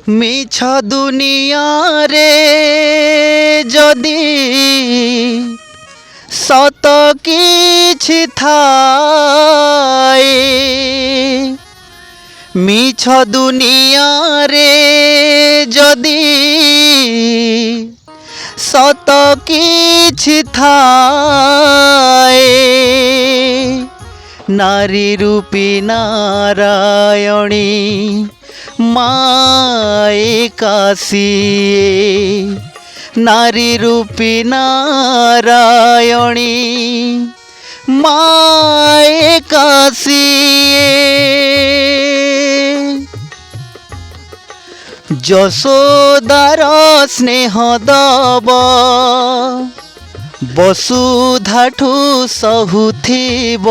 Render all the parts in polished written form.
মিছ দুনিয়ারে যদি সত কিছু থায়, মিছ দুনিয়ারে যদি সত কিছু থায়, নারী রূপী নারায়ণী মায়ে কাশিয়ে, নারী রূপী নারায়ণী মায়ে কাশিয়ে। যশোদার স্নেহ দব বসুধাঠু সহুথিব,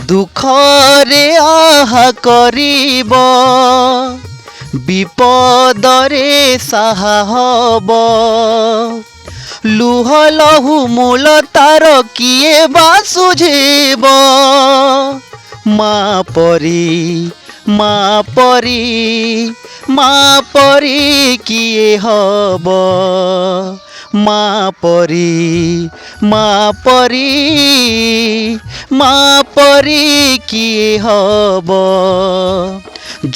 দুঃখরে আহা করিব বিপদরে সাহা হব। লুহ লহু মূল তার কিয়ে বা সুঝিব, মা পরি মা পরি মা পরি কিয়ে হব, মা পরি মা পরি মা পরি কিয়ে হব।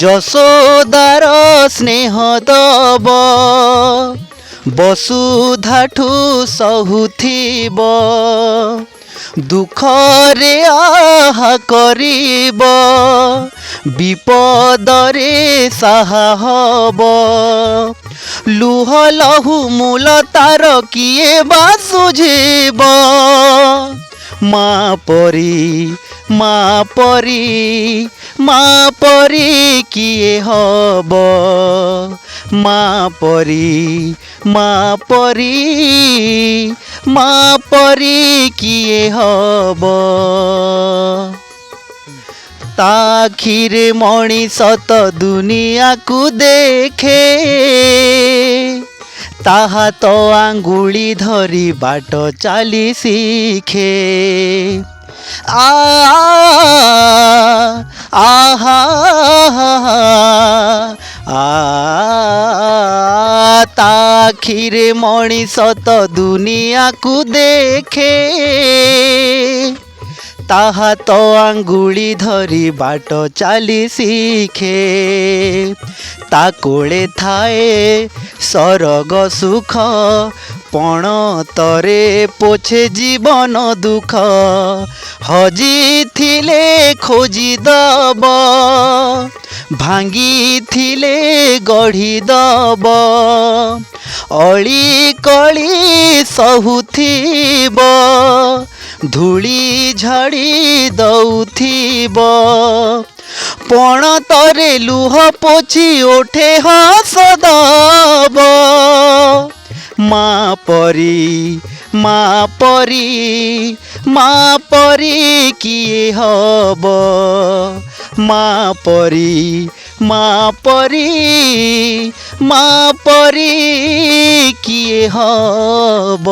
যশোদার স্নেহ দব বসুধাঠু সহুথিব, দুঃখরে আহা করিব বিপদরে সাহা হব। লুহ লহু মূল তার কিয়ে বা সুঝিব, মা পরি মা পরি মা পরি কিয়ে হব, মা পরি মা পরি মা পরি কিয়ে হব। তাখিরে মଣିଷ ତ ଦୁନିଆକୁ ଦେଖେ, ତାହା ତ ଆଙ୍ଗୁଳି ଧରି ବାଟ ଚାଲି ଶିଖେ। ଆହା ତାଖିରେ ମଣିଷ ତ ଦୁନିଆକୁ ଦେଖେ, ତାହା ତ ଆଙ୍ଗୁଳି ଧରି ବାଟ ଚାଲି ଶିଖେ। ତା କୋଳେ ଥାଏ ସରଗ ସୁଖ, ପଣତରେ ପୋଛେ ଜୀବନ ଦୁଃଖ। ହଜିଥିଲେ ଖୋଜିଦବ, ଭାଙ୍ଗିଥିଲେ ଗଢ଼ିଦବ। ଅଳି କଳି ସହୁଥିବ, ଧୂଳି ଝାଡ଼ି ଦଉଥିବ। ପଣତରେ ଲୁହ ପୋଛି ଓଠେ ହସ ଦବ, ମା ପରି ମା ପରି ମା ପରି କିଏ ହବ, ମା ପରି ମା ପରି ମା ପରି କିଏ ହବ।